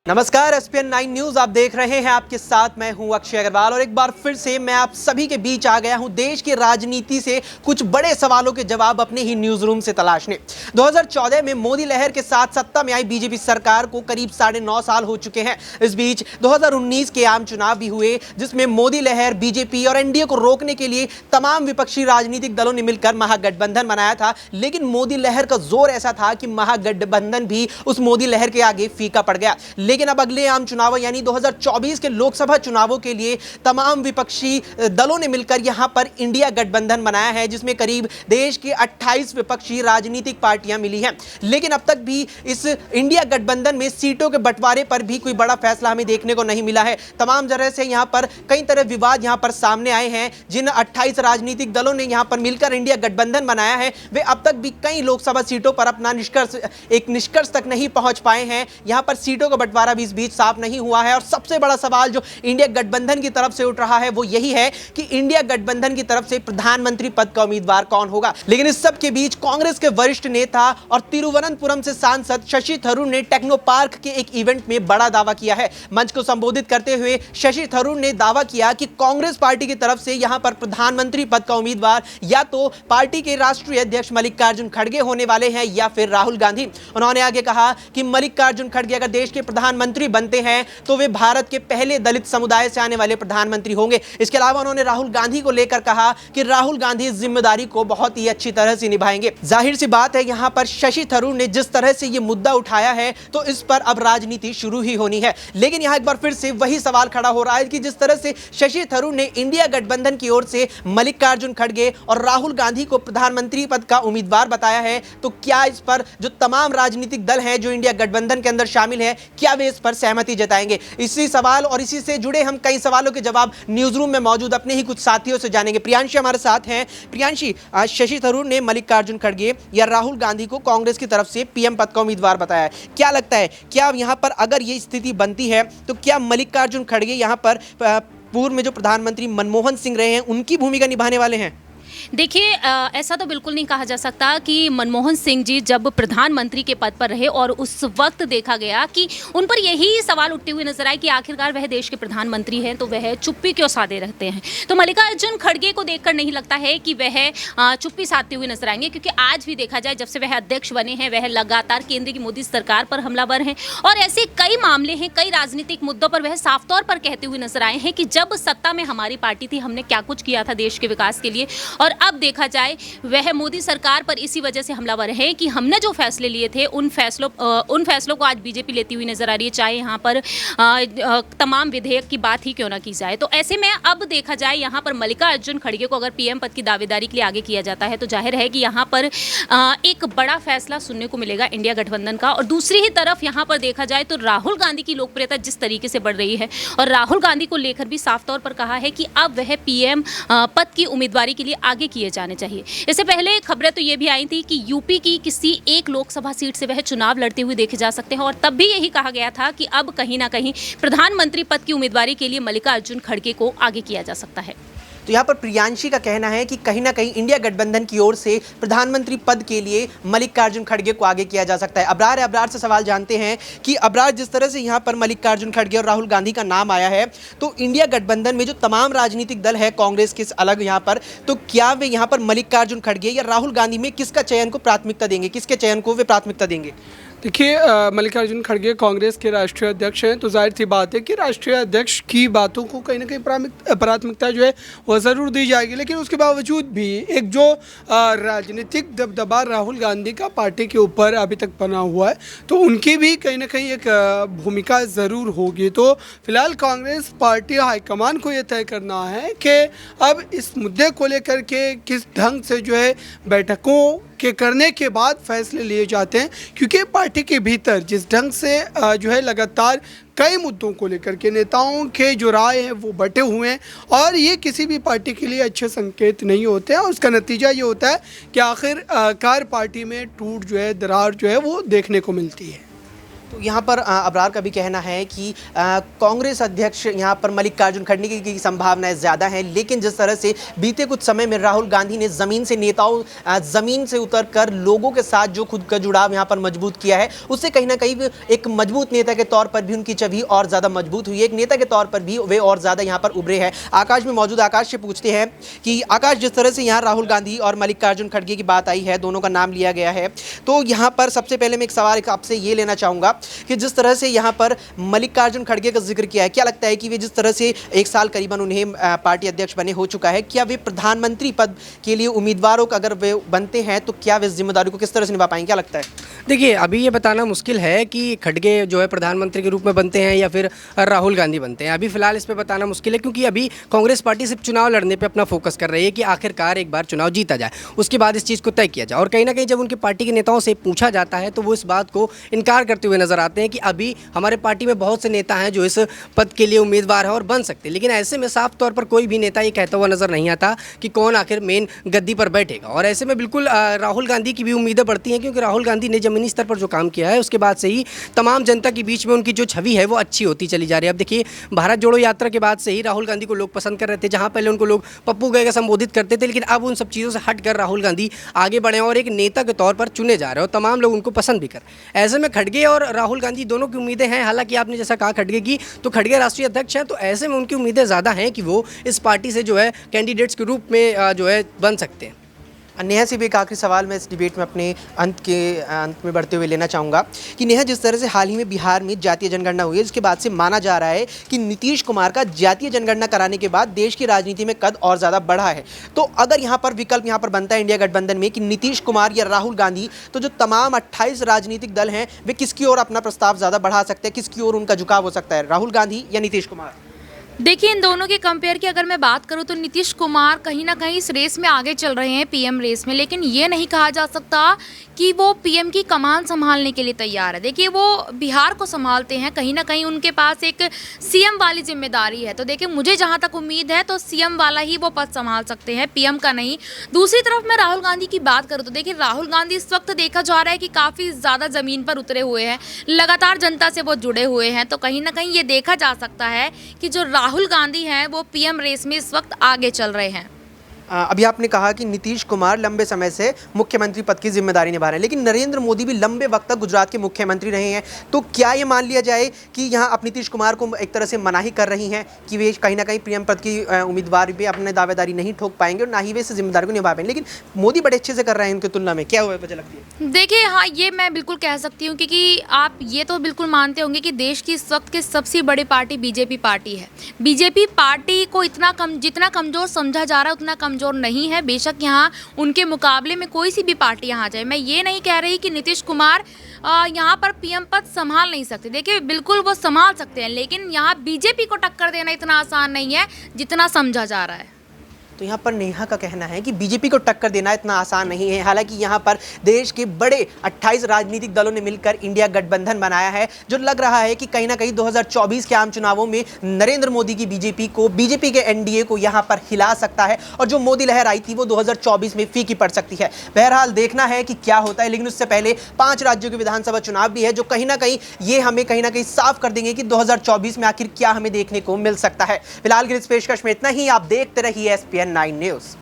नमस्कार, ESPN 9 news आप देख रहे हैं। आपके साथ मैं हूं अक्षय अग्रवाल और एक बार फिर से मैं आप सभी के बीच आ गया हूं देश की राजनीति से कुछ बड़े सवालों के जवाब अपने ही न्यूज रूम से तलाशने। 2014 में मोदी लहर के साथ सत्ता में आई बीजेपी सरकार को करीब 9.5 साल हो चुके हैं। इस बीच 2019 के आम चुनाव भी हुए, जिसमें मोदी लहर, बीजेपी और एनडीए को रोकने के लिए तमाम विपक्षी राजनीतिक दलों ने मिलकर महागठबंधन बनाया था। लेकिन मोदी लहर का जोर ऐसा था कि महागठबंधन भी उस मोदी लहर के आगे फीका पड़ गया। लेकिन अब अगले आम चुनाव यानी 2024 के लोकसभा चुनावों के लिए तमाम विपक्षी दलों ने मिलकर यहां पर इंडिया गठबंधन बनाया है, जिसमें करीब देश की 28 विपक्षी राजनीतिक पार्टियां मिली हैं। लेकिन अब तक भी इस इंडिया गठबंधन में सीटों के बंटवारे पर भी कोई बड़ा फैसला हमें देखने को नहीं मिला है। तमाम तरह से यहां पर कई तरह विवाद यहां पर सामने आए हैं। जिन 28 राजनीतिक दलों ने यहां पर मिलकर इंडिया गठबंधन बनाया है, वे अब तक भी कई लोकसभा सीटों पर अपना निष्कर्ष तक नहीं पहुंच पाए हैं। यहां पर सीटों का बंटवारा भी इस बीच साफ नहीं हुआ है। और सबसे बड़ा सवाल जो इंडिया गठबंधन की तरफ से उठ रहा है वो यही है कि इंडिया गठबंधन की तरफ से प्रधानमंत्री पद का उम्मीदवार कौन होगा। लेकिन इस सब के बीच कांग्रेस के वरिष्ठ नेता और तिरुवनंतपुरम से सांसद शशि थरूर ने टेक्नो पार्क के एक इवेंट में बड़ा दावा किया है। मंच को संबोधित करते हुए शशि थरूर ने दावा किया कि कांग्रेस पार्टी की तरफ से यहां पर प्रधानमंत्री पद का उम्मीदवार या तो पार्टी के राष्ट्रीय अध्यक्ष मल्लिकार्जुन खड़गे होने वाले हैं या फिर राहुल गांधी। उन्होंने आगे कहा कि मल्लिकार्जुन खड़गे अगर देश के प्रधानमंत्री बनते हैं तो वे भारत के पहले दलित समुदाय से आने वाले प्रधानमंत्री होंगे। इसके अलावा उन्होंने राहुल गांधी को लेकर कहा कि राहुल गांधी इस जिम्मेदारी को बहुत ही अच्छी तरह से निभाएंगे। जाहिर सी बात है, यहां पर शशि थरूर ने जिस तरह से यह मुद्दा उठाया है तो इस पर अब राजनीति शुरू ही होनी है। लेकिन यहां एक बार फिर से वही सवाल खड़ा हो रहा है कि जिस तरह से शशि थरूर ने इंडिया गठबंधन की ओर से मल्लिकार्जुन खड़गे और राहुल गांधी को प्रधानमंत्री पद का उम्मीदवार बताया है, तो क्या इस पर जो तमाम राजनीतिक दल हैं जो इंडिया गठबंधन के अंदर शामिल है, क्या वे इस पर सहमति जताएंगे? इसी सवाल और इसी से जुड़े हम कई सवालों के जवाब न्यूज रूम में मौजूद अपने ही कुछ साथियों से जानेंगे। प्रियांशी हमारे साथ हैं। प्रियांशी, आज शशि थरूर ने मल्लिकार्जुन खड़गे या राहुल गांधी को कांग्रेस की तरफ से पीएम पद का उम्मीदवार बताया है। क्या लगता है, क्या यहां पर अगर ये स्थिति बनती है तो क्या मल्लिकार्जुन खड़गे यहां पर पूर्व में जो प्रधानमंत्री मनमोहन सिंह रहे हैं उनकी भूमिका निभाने वाले हैं? देखिए, ऐसा तो बिल्कुल नहीं कहा जा सकता कि मनमोहन सिंह जी जब प्रधानमंत्री के पद पर रहे और उस वक्त देखा गया कि उन पर यही सवाल उठते हुए नजर आए कि आखिरकार वह देश के प्रधानमंत्री हैं तो वह चुप्पी क्यों साधे रहते हैं। तो मल्लिकार्जुन खड़गे को देखकर नहीं लगता है कि वह चुप्पी साधते हुए नजर आएंगे, क्योंकि आज भी देखा जाए जब से वह अध्यक्ष बने हैं वह लगातार केंद्र की मोदी सरकार पर हमलावर हैं और ऐसे कई मामले हैं, कई राजनीतिक मुद्दों पर वह साफ तौर पर कहते हुए नजर आए हैं कि जब सत्ता में हमारी पार्टी थी हमने क्या कुछ किया था देश के विकास के लिए। और अब देखा जाए वह मोदी सरकार पर इसी वजह से हमलावर है कि हमने जो फैसले लिए थे उन फैसलों को आज बीजेपी लेती हुई नजर आ रही है, चाहे यहाँ पर तमाम विधेयक की बात ही क्यों ना की जाए। तो ऐसे में अब देखा जाए यहाँ पर मल्लिकार्जुन खड़गे को अगर पीएम पद की दावेदारी के लिए आगे किया जाता है तो जाहिर है कि यहाँ पर एक बड़ा फैसला सुनने को मिलेगा इंडिया गठबंधन का। और दूसरी ही तरफ यहाँ पर देखा जाए तो राहुल गांधी की लोकप्रियता जिस तरीके से बढ़ रही है और राहुल गांधी को लेकर भी साफ तौर पर कहा है कि अब वह पीएम पद की उम्मीदवारी के लिए आगे किए जाने चाहिए। इससे पहले खबरें तो ये भी आई थी कि यूपी की किसी एक लोकसभा सीट से वह चुनाव लड़ते हुए देखे जा सकते हैं और तब भी यही कहा गया था कि अब कहीं ना कहीं प्रधानमंत्री पद की उम्मीदवारी के लिए मल्लिकार्जुन खड़गे को आगे किया जा सकता है। तो यहाँ पर प्रियांशी का कहना है कि कहीं ना कहीं इंडिया गठबंधन की ओर से प्रधानमंत्री पद के लिए मल्लिकार्जुन खड़गे को आगे किया जा सकता है। अबरार से सवाल जानते हैं कि अबरार, जिस तरह से यहाँ पर मल्लिकार्जुन खड़गे और राहुल गांधी का नाम आया है तो इंडिया गठबंधन में जो तमाम राजनीतिक दल है कांग्रेस के अलग यहाँ पर, तो क्या वे यहाँ पर मल्लिकार्जुन खड़गे या राहुल गांधी में किसका चयन को प्राथमिकता देंगे, किसके चयन को वे प्राथमिकता देंगे? देखिए, मल्लिकार्जुन खड़गे कांग्रेस के राष्ट्रीय अध्यक्ष हैं तो जाहिर सी बात है कि राष्ट्रीय अध्यक्ष की बातों को कहीं ना कहीं प्राथमिकता जो है वह ज़रूर दी जाएगी। लेकिन उसके बावजूद भी एक जो राजनीतिक दबदबा राहुल गांधी का पार्टी के ऊपर अभी तक बना हुआ है तो उनकी भी कहीं ना कहीं एक भूमिका ज़रूर होगी। तो फिलहाल कांग्रेस पार्टी हाईकमान को ये तय करना है कि अब इस मुद्दे को लेकर के किस ढंग से जो है बैठकों के करने के बाद फैसले लिए जाते हैं, क्योंकि पार्टी के भीतर जिस ढंग से जो है लगातार कई मुद्दों को लेकर के नेताओं के जो राय हैं वो बटे हुए हैं और ये किसी भी पार्टी के लिए अच्छे संकेत नहीं होते हैं। और उसका नतीजा ये होता है कि आखिरकार पार्टी में टूट जो है, दरार जो है वो देखने को मिलती है। तो यहाँ पर अबरार का भी कहना है कि कांग्रेस अध्यक्ष यहाँ पर मल्लिकार्जुन खड़गे की संभावनाएं ज़्यादा हैं, लेकिन जिस तरह से बीते कुछ समय में राहुल गांधी ने ज़मीन से नेताओं ज़मीन से उतरकर लोगों के साथ जो खुद का जुड़ाव यहाँ पर मजबूत किया है, उससे कहीं ना कहीं एक मजबूत नेता के तौर पर भी उनकी छवि और ज़्यादा मजबूत हुई है, एक नेता के तौर पर भी वे और ज़्यादा यहाँ पर उभरे हैं। आकाश में मौजूद, आकाश से पूछते हैं कि आकाश, जिस तरह से यहाँ राहुल गांधी और मल्लिकार्जुन खड़गे की बात आई है, दोनों का नाम लिया गया है, तो यहाँ पर सबसे पहले मैं एक सवाल आपसे ये लेना चाहूँगा कि जिस तरह से यहाँ पर मल्लिकार्जुन खड़गे का जिक्र किया है, क्या लगता है कि वे जिस तरह से एक साल करीबन उन्हें पार्टी अध्यक्ष बने हो चुका है, क्या वे प्रधानमंत्री पद के लिए उम्मीदवारों का अगर वे बनते हैं तो क्या वे इस जिम्मेदारी को किस तरह से निभा पाएंगे, क्या लगता है? देखिए, अभी ये बताना मुश्किल है कि खड़गे जो है प्रधानमंत्री के रूप में बनते हैं या फिर राहुल गांधी बनते हैं। अभी फिलहाल इस पे बताना मुश्किल है, क्योंकि अभी कांग्रेस पार्टी सिर्फ चुनाव लड़ने पे अपना फोकस कर रही है कि आखिरकार एक बार चुनाव जीता जाए, उसके बाद इस चीज़ को तय किया जाए। और कहीं ना कहीं जब उनकी पार्टी के नेताओं से पूछा जाता है तो वो इस बात को इनकार करते हुए नजर आते हैं कि अभी हमारे पार्टी में बहुत से नेता हैं जो इस पद के लिए उम्मीदवार हैं और बन सकते हैं, लेकिन ऐसे में साफ तौर पर कोई भी नेता ये कहता हुआ नजर नहीं आता कि कौन आखिर मेन गद्दी पर बैठेगा। और ऐसे में बिल्कुल राहुल गांधी की भी उम्मीदें बढ़ती हैं, क्योंकि राहुल गांधी ने जमीनी स्तर पर जो काम किया है उसके बाद से ही तमाम जनता के बीच में उनकी जो छवि है वो अच्छी होती चली जा रही है। अब देखिए, भारत जोड़ो यात्रा के बाद से ही राहुल गांधी को लोग पसंद कर रहे थे, जहां पहले उनको लोग पप्पू गए का संबोधित करते थे, लेकिन अब उन सब चीज़ों से हटकर राहुल गांधी आगे बढ़े और एक नेता के तौर पर चुने जा रहे हैं और तमाम लोग उनको पसंद भी कर। ऐसे में खड़गे और राहुल गांधी दोनों की उम्मीदें हैं। हालांकि आपने जैसा कहा खड़गे की, तो खड़गे राष्ट्रीय अध्यक्ष हैं, तो ऐसे में उनकी उम्मीदें ज़्यादा हैं कि वो इस पार्टी से जो है कैंडिडेट्स के रूप में जो है बन सकते हैं। नेहा से भी एक आखिरी सवाल मैं इस डिबेट में अपने अंत में बढ़ते हुए लेना चाहूँगा कि नेहा, जिस तरह से हाल ही में बिहार में जातीय जनगणना हुई है, जिसके बाद से माना जा रहा है कि नीतीश कुमार का जातीय जनगणना कराने के बाद देश की राजनीति में कद और ज़्यादा बढ़ा है। तो अगर यहाँ पर विकल्प यहाँ पर बनता है इंडिया गठबंधन में कि नीतीश कुमार या राहुल गांधी, तो जो तमाम 28 राजनीतिक दल हैं वे किसकी ओर अपना प्रस्ताव ज़्यादा बढ़ा सकते हैं, किसकी ओर उनका झुकाव हो सकता है, राहुल गांधी या नीतीश कुमार? देखिए, इन दोनों के कंपेयर की अगर मैं बात करूं तो नीतीश कुमार कहीं ना कहीं इस रेस में आगे चल रहे हैं, पीएम रेस में, लेकिन ये नहीं कहा जा सकता कि वो पीएम की कमान संभालने के लिए तैयार है। देखिए, वो बिहार को संभालते हैं, कहीं ना कहीं उनके पास एक सीएम वाली जिम्मेदारी है। तो देखिए, मुझे जहां तक उम्मीद है तो सीएम वाला ही वो पद संभाल सकते हैं, पीएम का नहीं। दूसरी तरफ मैं राहुल गांधी की बात करूँ तो देखिए, राहुल गांधी इस वक्त देखा जा रहा है कि काफ़ी ज़्यादा ज़मीन पर उतरे हुए हैं, लगातार जनता से वो जुड़े हुए हैं। तो कहीं ना कहीं ये देखा जा सकता है कि जो राहुल गांधी हैं वो पीएम रेस में इस वक्त आगे चल रहे हैं। अभी आपने कहा कि नीतीश कुमार लंबे समय से मुख्यमंत्री पद की जिम्मेदारी निभा रहे हैं, लेकिन नरेंद्र मोदी भी लंबे वक्त तक गुजरात के मुख्यमंत्री रहे हैं। तो क्या ये मान लिया जाए कि यहाँ आप नीतीश कुमार को एक तरह से मनाही कर रही हैं कि वे कहीं ना कहीं पीएम पद की उम्मीदवार भी अपने दावेदारी नहीं ठोक पाएंगे और ना ही वे इस जिम्मेदारी को निभा पाएंगे, लेकिन मोदी बड़े अच्छे से कर रहे हैं इनकी तुलना में, क्या वजह लगती है? देखिए, हाँ, ये मैं बिल्कुल कह सकती हूँ, क्योंकि आप ये तो बिल्कुल मानते होंगे कि देश की इस वक्त की सबसे बड़ी पार्टी बीजेपी पार्टी है। बीजेपी पार्टी को जितना कमज़ोर समझा जा रहा है उतना कमज़ोर नहीं है। बेशक यहाँ उनके मुकाबले में कोई सी भी पार्टी यहाँ आ जाए, मैं ये नहीं कह रही कि नीतीश कुमार यहाँ पर पीएम पद संभाल नहीं सकते। देखिए, बिल्कुल वो संभाल सकते हैं, लेकिन यहाँ बीजेपी को टक्कर देना इतना आसान नहीं है जितना समझा जा रहा है। तो यहाँ पर नेहा का कहना है कि बीजेपी को टक्कर देना इतना आसान नहीं है। हालांकि यहाँ पर देश के बड़े 28 राजनीतिक दलों ने मिलकर इंडिया गठबंधन बनाया है, जो लग रहा है कि कहीं ना कहीं 2024 के आम चुनावों में नरेंद्र मोदी की बीजेपी के एनडीए को यहाँ पर हिला सकता है, और जो मोदी लहर आई थी वो 2024 में फीकी पड़ सकती है। बहरहाल देखना है कि क्या होता है, लेकिन उससे पहले 5 राज्यों के विधानसभा चुनाव भी है, जो कहीं ना कहीं ये हमें कहीं ना कहीं साफ कर देंगे कि 2024 में आखिर क्या हमें देखने को मिल सकता है। फिलहाल की इस पेशकश में इतना ही। आप देखते रहिए SPN9 न्यूज़।